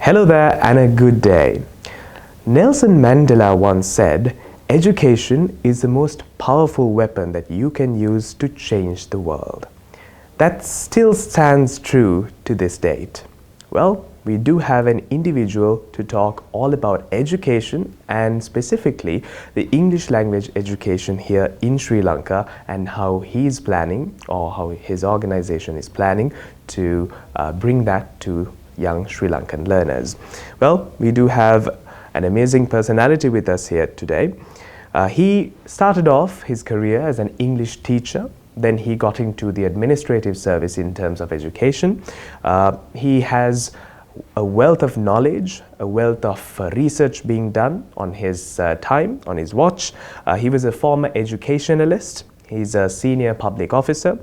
Hello there and a good day. Nelson Mandela once said, "Education is the most powerful weapon that you can use to change the world." That still stands true to this date. Well, we do have an individual to talk all about education and specifically the English language education here in Sri Lanka and how he's planning or how his organization is planning to bring that to young Sri Lankan learners. Well, we do have an amazing personality with us here today. He started off his career as an English teacher. Then he got into the administrative service in terms of education. He has a wealth of knowledge, a wealth of research being done on his time, on his watch. He was a former educationalist. He's a senior public officer,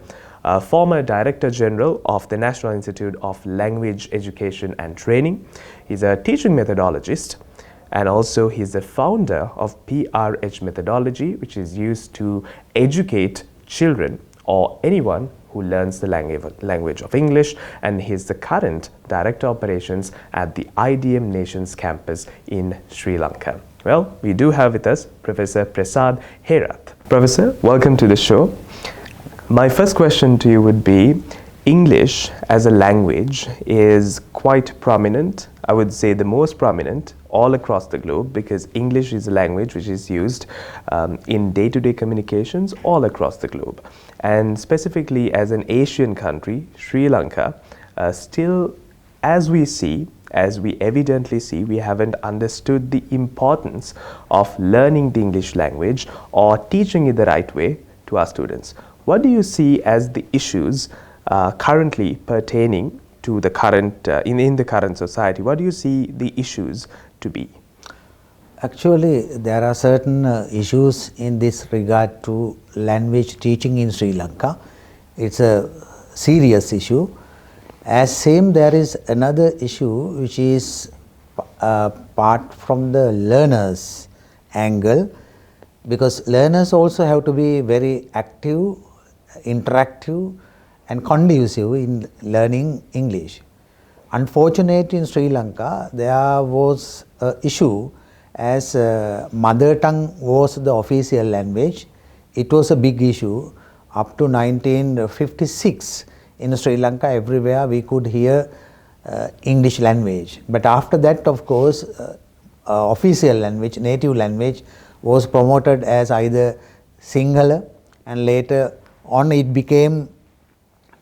former Director General of the National Institute of Language Education and Training. He's a teaching methodologist, and also he's the founder of PRH methodology, which is used to educate children or anyone who learns the language of English, and he's the current Director Operations at the IDM Nations campus in Sri Lanka. Well, we do have with us Professor Prasad Herath. Professor, welcome to the show. My first question to you would be, English as a language is quite prominent, I would say the most prominent all across the globe, because English is a language which is used in day-to-day communications all across the globe. And specifically as an Asian country, Sri Lanka, still as we evidently see, we haven't understood the importance of learning the English language or teaching it the right way to our students. What do you see as the issues currently pertaining to the current, in the current society? What do you see the issues to be? Actually, there are certain issues in this regard to language teaching in Sri Lanka. It's a serious issue. As same, there is another issue which is part from the learners' angle, because learners also have to be very active, interactive and conducive in learning English. Unfortunately, in Sri Lanka, there was an issue as mother tongue was the official language. It was a big issue. Up to 1956, in Sri Lanka, everywhere we could hear English language. But after that, of course, official language, native language was promoted as either Sinhala, and later on it became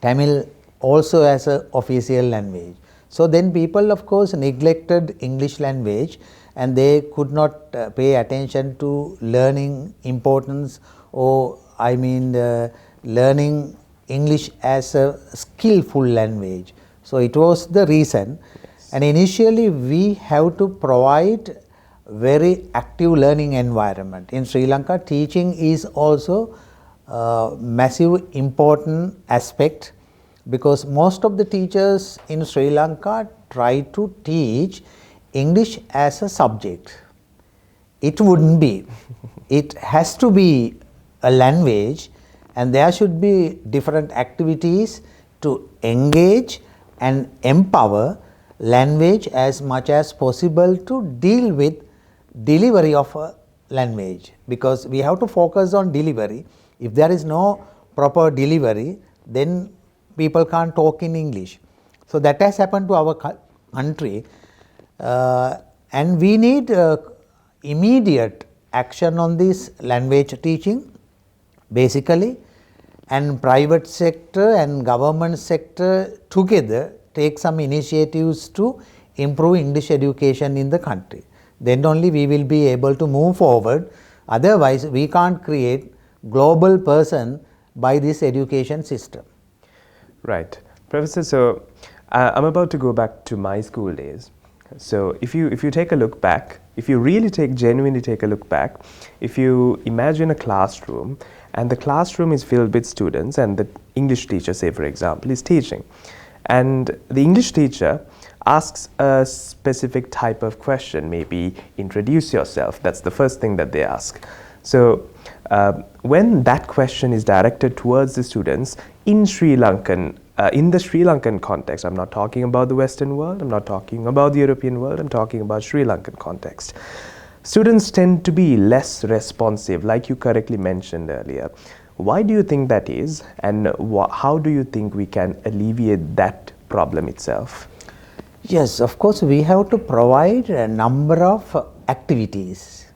Tamil also as an official language. So then people, of course, neglected English language and they could not pay attention to learning importance, or learning English as a skillful language. So it was the reason. Yes. And initially we have to provide very active learning environment. In Sri Lanka, teaching is also a massive important aspect, because most of the teachers in Sri Lanka try to teach English as a subject. It wouldn't be. It has to be a language, and there should be different activities to engage and empower language as much as possible to deal with delivery of a language, because we have to focus on delivery. If there is no proper delivery, then people can't talk in English. So that has happened to our country, and we need immediate action on this language teaching basically, and private sector and government sector together take some initiatives to improve English education in the country. Then only we will be able to move forward. Otherwise, we can't create global person by this education system. Right. Professor, so I'm about to go back to my school days. So if you take a look back, if you really genuinely take a look back, if you imagine a classroom and the classroom is filled with students and the English teacher, say for example, is teaching, and the English teacher asks a specific type of question, maybe introduce yourself, that's the first thing that they ask. So when that question is directed towards the students in Sri Lankan in the Sri Lankan context, I'm not talking about the Western world, I'm not talking about the European world, I'm talking about Sri Lankan context. Students tend to be less responsive, like you correctly mentioned earlier. Why do you think that is, and how do you think we can alleviate that problem itself? Yes, of course, we have to provide a number of activities.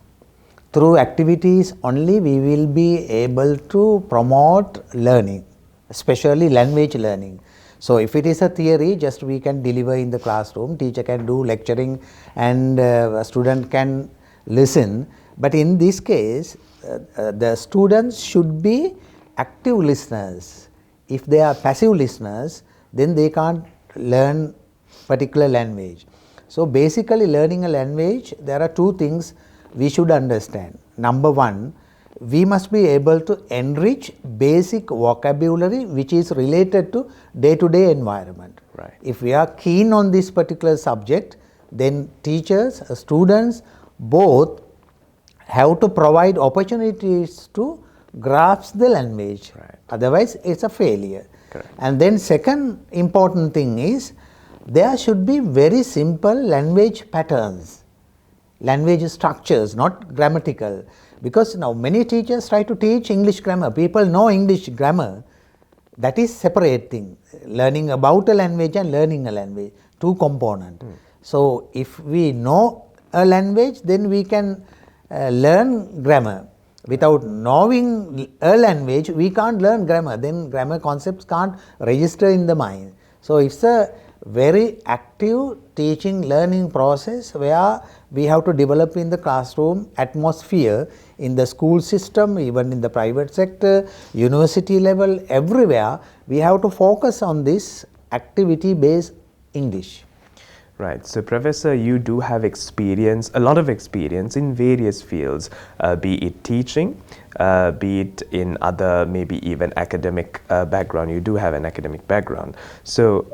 Through activities only we will be able to promote learning, especially language learning. So if it is a theory, just we can deliver in the classroom, teacher can do lecturing and a student can listen. But in this case, the students should be active listeners. If they are passive listeners, then they can't learn particular language. So basically, learning a language, there are two things we should understand. Number one, we must be able to enrich basic vocabulary which is related to day-to-day environment. Right. If we are keen on this particular subject, then teachers, students, both have to provide opportunities to grasp the language. Right. Otherwise, it's a failure. Correct. And then second important thing is, there should be very simple language patterns, language structures, not grammatical. Because now many teachers try to teach English grammar. People know English grammar. That is separate thing. Learning about a language and learning a language, two components. So if we know a language, then we can learn grammar. Without knowing a language, we can't learn grammar. Then grammar concepts can't register in the mind. So it's a very active teaching learning process where we have to develop in the classroom atmosphere, in the school system, even in the private sector, university level, everywhere we have to focus on this activity based English. Right. So, Professor, you do have experience, a lot of experience in various fields, be it teaching, be it in other, maybe even academic background. You do have an academic background. So,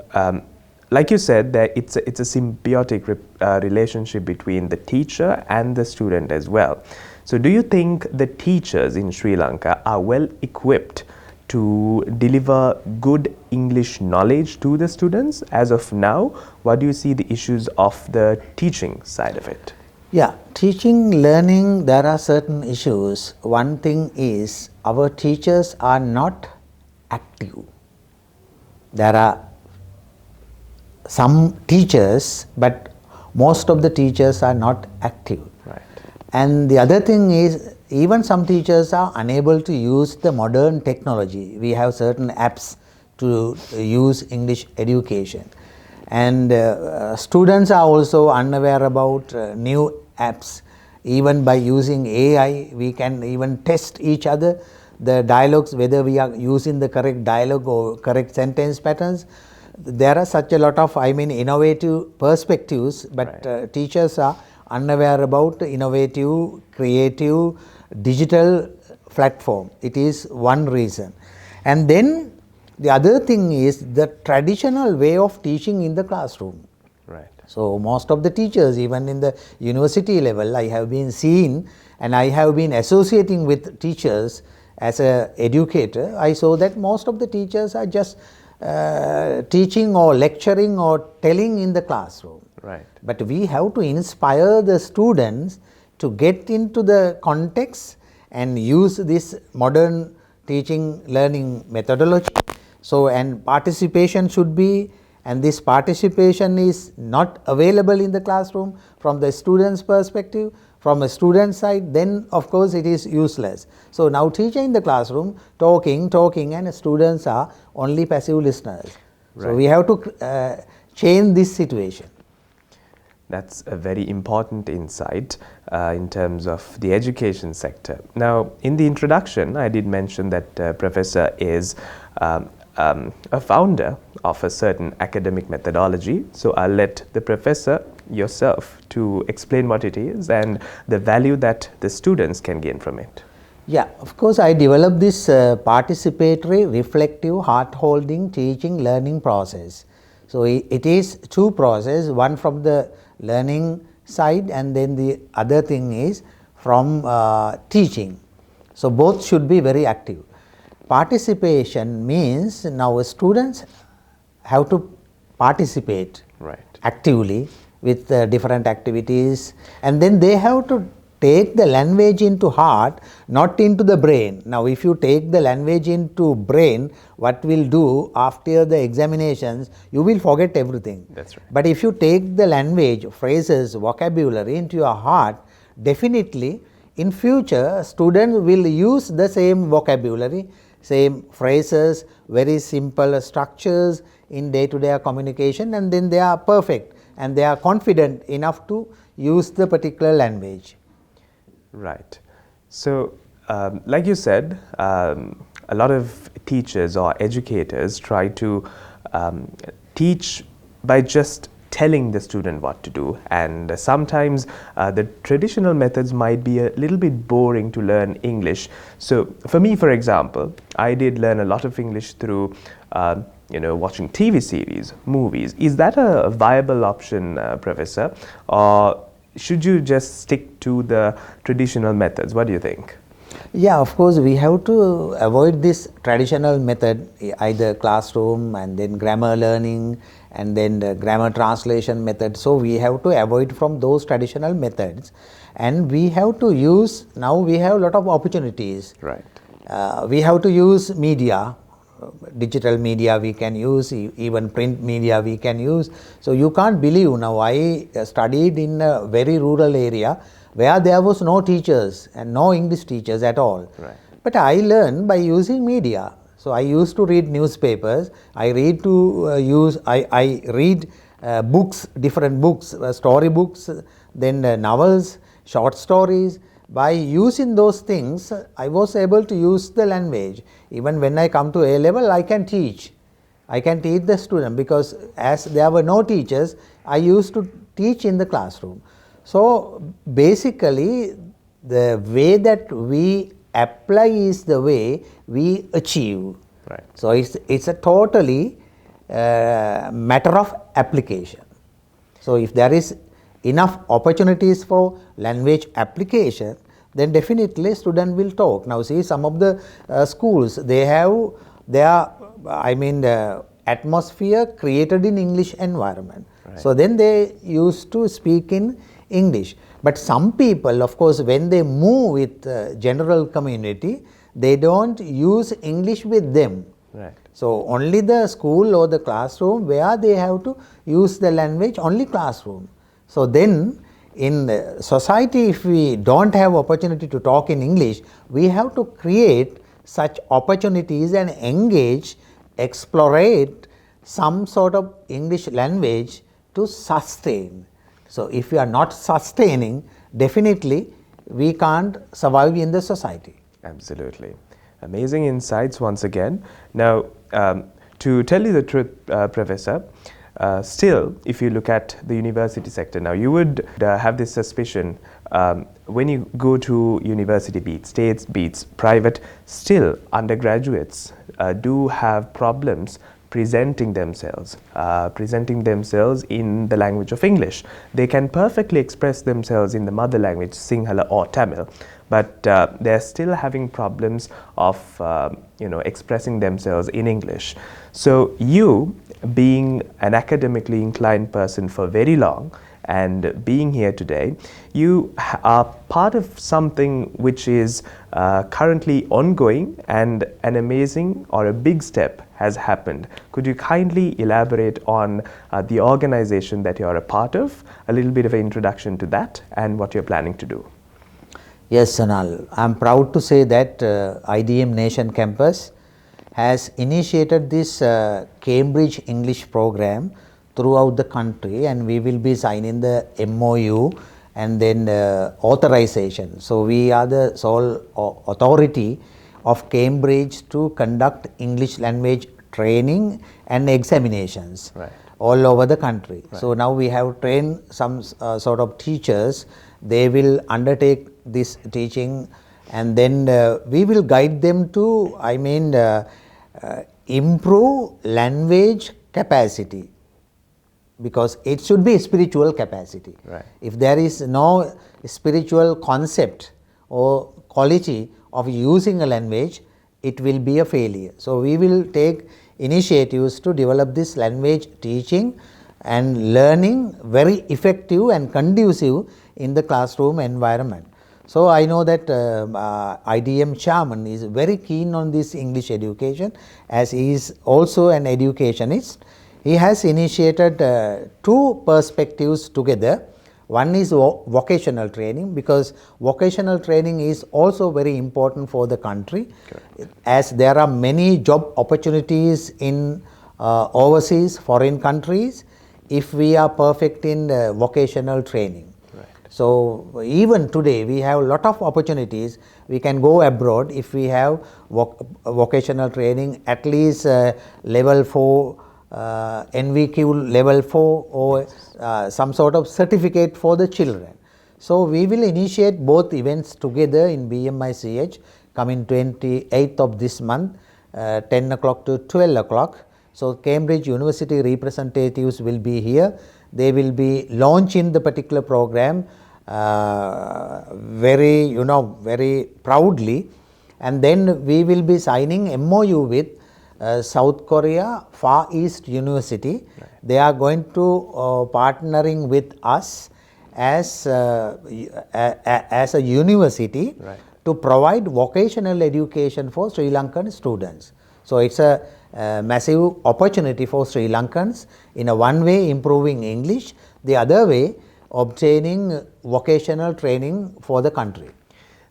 like you said, that it's a symbiotic relationship between the teacher and the student as well. So, do you think the teachers in Sri Lanka are well equipped to deliver good English knowledge to the students as of now? What do you see the issues of the teaching side of it? Yeah, teaching, learning, there are certain issues. One thing is our teachers are not active. There are some teachers, but most of the teachers are not active. Right. And the other thing is, even some teachers are unable to use the modern technology. We have certain apps to use English education. And students are also unaware about new apps. Even by using AI, we can even test each other, the dialogues, whether we are using the correct dialogue or correct sentence patterns. There are such a lot of, innovative perspectives, but right. Teachers are unaware about innovative, creative, digital platform. It is one reason. And then the other thing is the traditional way of teaching in the classroom. Right. So most of the teachers, even in the university level, I have been seeing, and I have been associating with teachers as an educator. I saw that most of the teachers are just teaching or lecturing or telling in the classroom. Right. But we have to inspire the students to get into the context and use this modern teaching learning methodology. So, and participation should be, and this participation is not available in the classroom from the student's perspective. From a student side, then of course it is useless. So now teacher in the classroom talking, and students are only passive listeners. Right. So we have to change this situation. That's a very important insight in terms of the education sector. Now, in the introduction, I did mention that Professor is a founder of a certain academic methodology. So I'll let the Professor yourself to explain what it is and the value that the students can gain from it. Yeah, of course, I developed this participatory, reflective, heart-holding teaching learning process. So it is two processes, one from the learning side and then the other thing is from teaching. So both should be very active. Participation means now students have to participate Right. actively with different activities, and then they have to take the language into heart, not into the brain. Now if you take the language into brain, what will do after the examinations, you will forget everything. That's right. But if you take the language, phrases, vocabulary into your heart, definitely in future students will use the same vocabulary, same phrases, very simple structures in day-to-day communication, and then they are perfect and they are confident enough to use the particular language. Right. So, like you said, a lot of teachers or educators try to teach by just telling the student what to do, and sometimes the traditional methods might be a little bit boring to learn English. So for me, for example, I did learn a lot of English through watching TV series, movies. Is that a viable option, Professor, or should you just stick to the traditional methods? What do you think? Yeah, of course, we have to avoid this traditional method, either classroom and then grammar learning and then the grammar translation method. So we have to avoid from those traditional methods, and we have to use, now we have a lot of opportunities. Right. We have to use media, digital media we can use, even print media we can use. So you can't believe, now I studied in a very rural area where there was no teachers and no English teachers at all. Right. But I learned by using media. So I used to read newspapers, I read books, different books, story books, then novels, short stories. By using those things, I was able to use the language. Even when I come to A level, I can teach the student, because as there were no teachers, I used to teach in the classroom. So basically, the way that we apply is the way we achieve. Right. So it's a totally matter of application. So if there is enough opportunities for language application, then definitely student will talk. Now see, some of the schools, they have their atmosphere created in English environment. Right. So then they used to speak in English. But some people, of course, when they move with general community, they don't use English with them. Right. So only the school or the classroom where they have to use the language, only classroom. So then in the society, if we don't have opportunity to talk in English, we have to create such opportunities and engage, explorate some sort of English language to sustain. So if we are not sustaining, definitely we can't survive in the society. Absolutely. Amazing insights once again. Now, to tell you the truth, Professor, still, if you look at the university sector now, you would have this suspicion when you go to university, be it states, be it private, still undergraduates do have problems presenting themselves in the language of English. They can perfectly express themselves in the mother language, Sinhala or Tamil, but they're still having problems of expressing themselves in English. So you, being an academically inclined person for very long and being here today, you are part of something which is currently ongoing, and an amazing or a big step has happened. Could you kindly elaborate on the organization that you are a part of, a little bit of an introduction to that and what you're planning to do? Yes, Sanal. I am proud to say that IDM Nation Campus has initiated this Cambridge English program throughout the country, and we will be signing the MOU and then authorization. So we are the sole authority of Cambridge to conduct English language training and examinations. Right. All over the country. Right. So now we have trained some sort of teachers. They will undertake this teaching, and then we will guide them to improve language capacity, because it should be spiritual capacity. Right. If there is no spiritual concept or quality of using a language, it will be a failure. So we will take initiatives to develop this language teaching and learning very effective and conducive in the classroom environment. So I know that IDM chairman is very keen on this English education, as he is also an educationist. He has initiated two perspectives together. One is vocational training, because vocational training is also very important for the country. Correct. As there are many job opportunities in overseas foreign countries if we are perfect in vocational training. So even today we have a lot of opportunities. We can go abroad if we have vocational training, at least level 4, NVQ level 4, or some sort of certificate for the children. So we will initiate both events together in BMICH coming 28th of this month, 10 o'clock to 12 o'clock. So Cambridge University representatives will be here. They will be launching the particular program very proudly, and then we will be signing MOU with South Korea Far East University. Right. They are going to partnering with us as a university. Right. To provide vocational education for Sri Lankan students. So it's a massive opportunity for Sri Lankans, in a one way improving English, the other way obtaining vocational training for the country.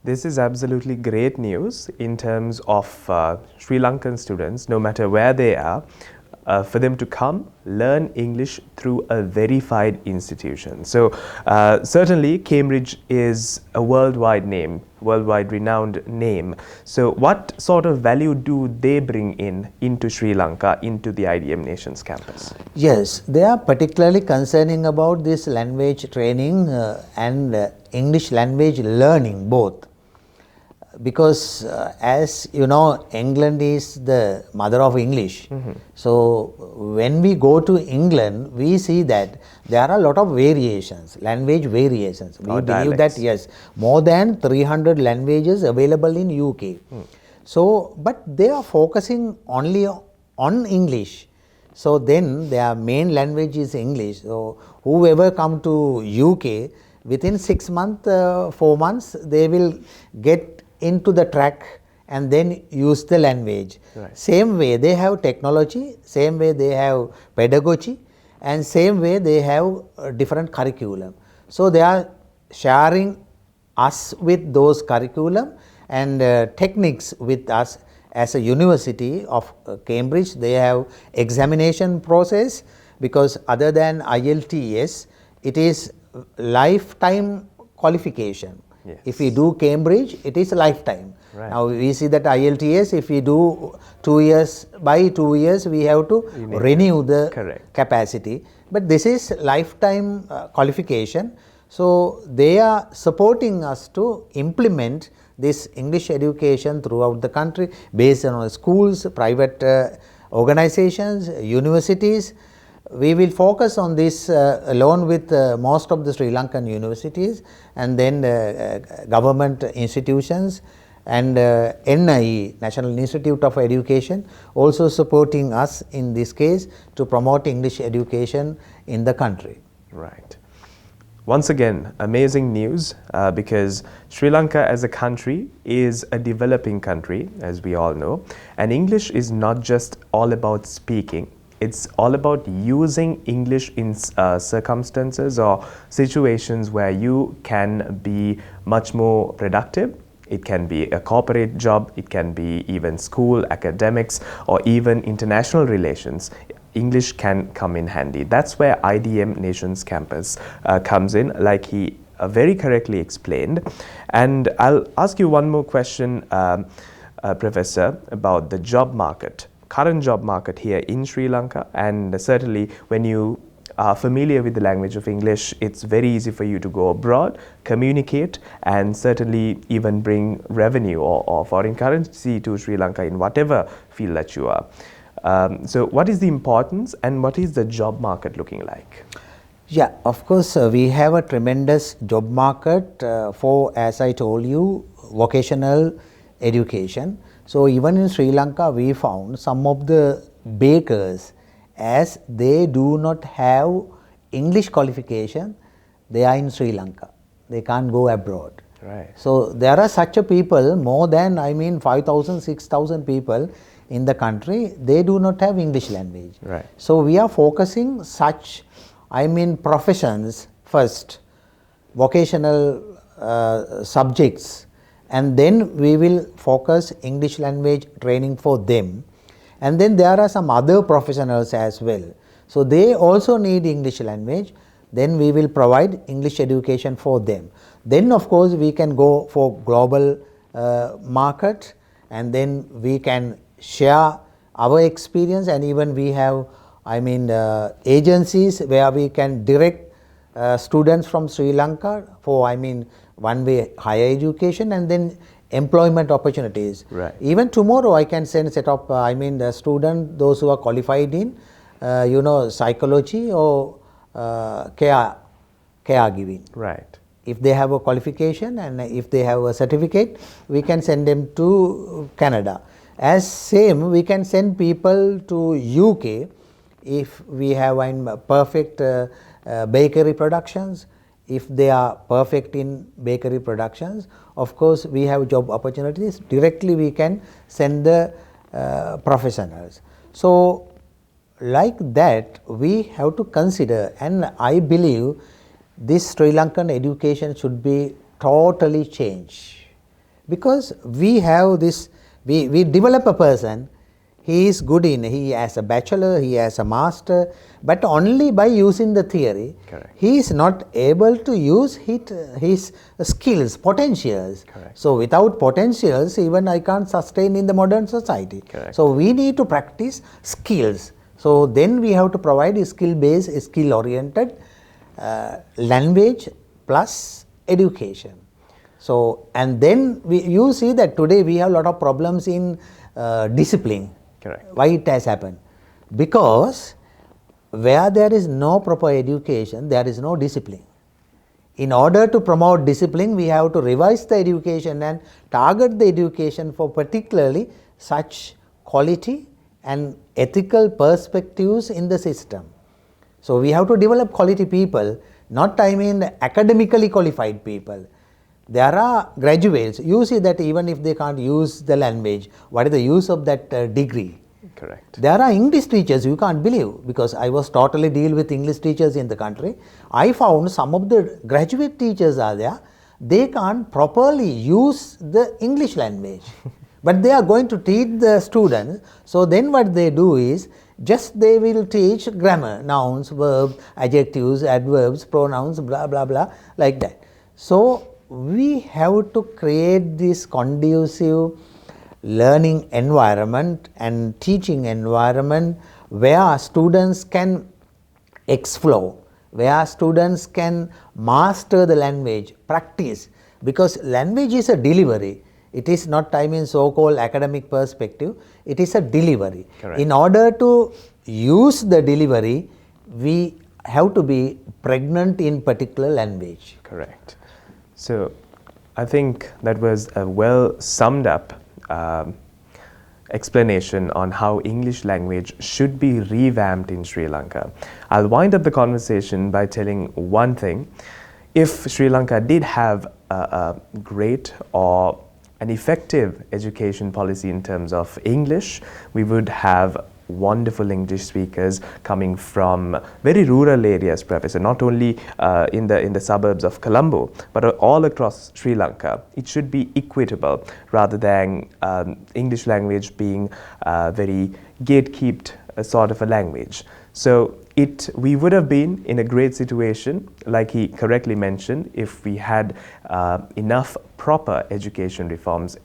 This is absolutely great news in terms of Sri Lankan students, no matter where they are, for them to come learn English through a verified institution. So certainly Cambridge is a worldwide name, worldwide renowned name. So what sort of value do they bring into Sri Lanka, into the IDM Nations campus? Yes, they are particularly concerning about this language training and English language learning both. Because as you know, England is the mother of English. Mm-hmm. So when we go to England, we see that there are a lot of variations, language variations. We believe that yes, more than 300 languages available in UK. So, but they are focusing only on English. So then their main language is English. So whoever come to UK, within 6 months, 4 months, they will get into the track and then use the language. Right. Same way they have technology, same way they have pedagogy, and same way they have different curriculum. So they are sharing us with those curriculum and techniques with us. As a university of Cambridge, they have examination process, because other than IELTS, it is lifetime qualification. Yes. If we do Cambridge, it is a lifetime. Right. Now we see that IELTS, if we do 2 years, by 2 years we have to renew the Correct. Capacity. But this is lifetime qualification. So they are supporting us to implement this English education throughout the country based on schools, private organizations, universities. We will focus on this along with most of the Sri Lankan universities, and then government institutions, and NIE, National Institute of Education, also supporting us in this case to promote English education in the country. Right. Once again, amazing news because Sri Lanka as a country is a developing country, as we all know, and English is not just all about speaking. It's all about using English in circumstances or situations where you can be much more productive. It can be a corporate job, it can be even school, academics, or even international relations. English can come in handy. That's where IDM Nations Campus comes in, like he very correctly explained. And I'll ask you one more question, Professor, about the job market. Current job market here in Sri Lanka, and certainly when you are familiar with the language of English, it's very easy for you to go abroad, communicate, and certainly even bring revenue or foreign currency to Sri Lanka in whatever field that you are. So what is the importance and what is the job market looking like? Yeah, of course, we have a tremendous job market for, as I told you, vocational education. So even in Sri Lanka, we found some of the bakers, as they do not have English qualification, they are in Sri Lanka. They can't go abroad. Right. So there are such a people, more than 5,000, 6,000 people in the country, they do not have English language. Right. So we are focusing such, professions first, vocational subjects, and then we will focus English language training for them. And then there are some other professionals as well. So they also need English language. Then we will provide English education for them. Then of course we can go for global market, and then we can share our experience, and even we have agencies where we can direct students from Sri Lanka for one way higher education and then employment opportunities. Right. Even tomorrow I can send set up the student, those who are qualified in psychology or caregiving. Right. If they have a qualification and if they have a certificate, we can send them to Canada. As same, we can send people to UK if we have perfect bakery productions. If they are perfect in bakery productions, of course we have job opportunities. Directly we can send the professionals. So like that we have to consider, and I believe this Sri Lankan education should be totally changed, because we have this, we develop a person, he is good in, he has a bachelor, he has a master, but only by using the theory. Correct. He is not able to use his skills, potentials. Correct. So without potentials, even I can't sustain in the modern society. Correct. So we need to practice skills. So then we have to provide a skill-based, skill-oriented language plus education. So, and then you see that today we have a lot of problems in discipline. Correct. Why it has happened? Because where there is no proper education, there is no discipline. In order to promote discipline, we have to revise the education and target the education for particularly such quality and ethical perspectives in the system. So we have to develop quality people, not academically qualified people. There are graduates, you see that even if they can't use the language, what is the use of that degree? Correct. There are English teachers, you can't believe, because I was totally deal with English teachers in the country. I found some of the graduate teachers are there, they can't properly use the English language. But they are going to teach the students. So then what they do is, just they will teach grammar, nouns, verbs, adjectives, adverbs, pronouns, blah, blah, blah, like that. So we have to create this conducive learning environment and teaching environment where students can explore, where students can master the language, practice, because language is a delivery. It is not so-called academic perspective, it is a delivery. Correct. In order to use the delivery, we have to be pregnant in particular language. Correct. So I think that was a well summed up explanation on how English language should be revamped in Sri Lanka. I'll wind up the conversation by telling one thing. If Sri Lanka did have a great or an effective education policy in terms of English, we would have wonderful English speakers coming from very rural areas, Professor, not only in the suburbs of Colombo, but all across Sri Lanka. It should be equitable rather than English language being very gatekept sort of a language. So we would have been in a great situation, like he correctly mentioned, if we had enough proper education reforms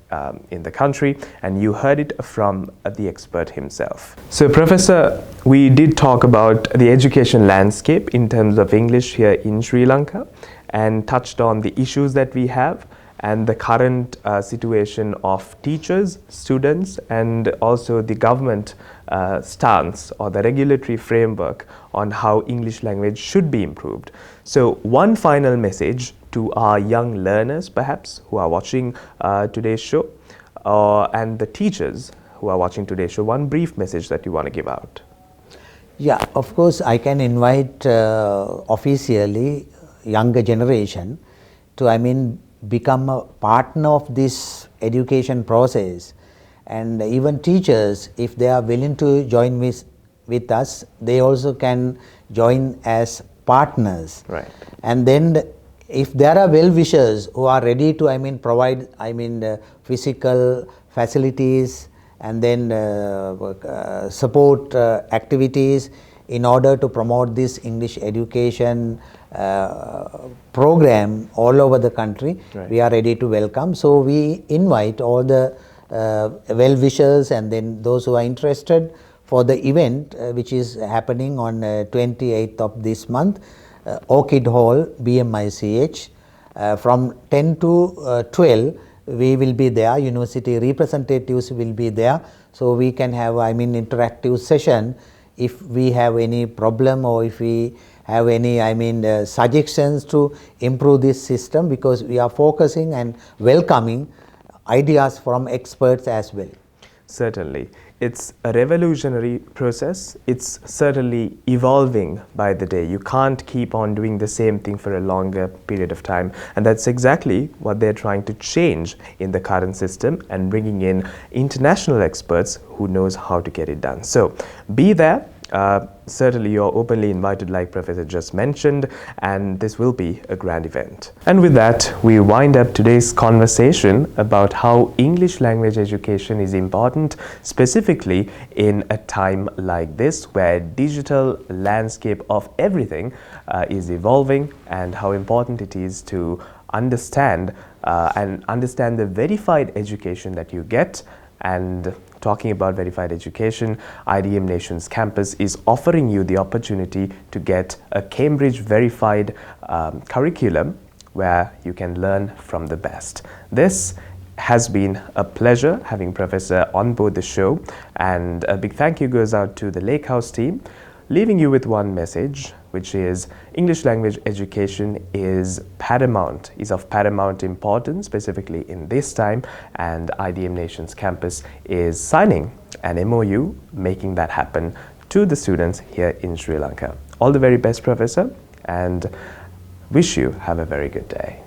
in the country, and you heard it from the expert himself. So Professor, we did talk about the education landscape in terms of English here in Sri Lanka and touched on the issues that we have and the current situation of teachers, students, and also the government stance or the regulatory framework on how English language should be improved. So one final message to our young learners perhaps who are watching today's show and the teachers who are watching today's show, one brief message that you want to give out? Yeah, of course, I can invite officially younger generation to, become a partner of this education process, and even teachers, if they are willing to join with us, they also can join as partners. Right. And then if there are well-wishers who are ready to, provide, physical facilities and then support activities in order to promote this English education program all over the country, Right. we are ready to welcome. So we invite all the well-wishers and then those who are interested for the event which is happening on 28th of this month, Orchid Hall, BMICH, from 10 to 12. We will be there, university representatives will be there, so we can have interactive session if we have any problem or if we have any suggestions to improve this system, because we are focusing and welcoming ideas from experts as well. Certainly. It's a revolutionary process. It's certainly evolving by the day. You can't keep on doing the same thing for a longer period of time. And that's exactly what they're trying to change in the current system, and bringing in international experts who knows how to get it done. So be there. Certainly you're openly invited, like Professor just mentioned, and this will be a grand event. And with that, we wind up today's conversation about how English language education is important, specifically in a time like this where digital landscape of everything is evolving, and how important it is to understand the verified education that you get. And talking about verified education, IDM Nations campus is offering you the opportunity to get a Cambridge verified curriculum where you can learn from the best. This has been a pleasure having Professor on board the show, and a big thank you goes out to the Lake House team, leaving you with one message, which is English language education is of paramount importance, specifically in this time, and IDM Nations campus is signing an MOU making that happen to the students here in Sri Lanka. All the very best, Professor, and wish you have a very good day.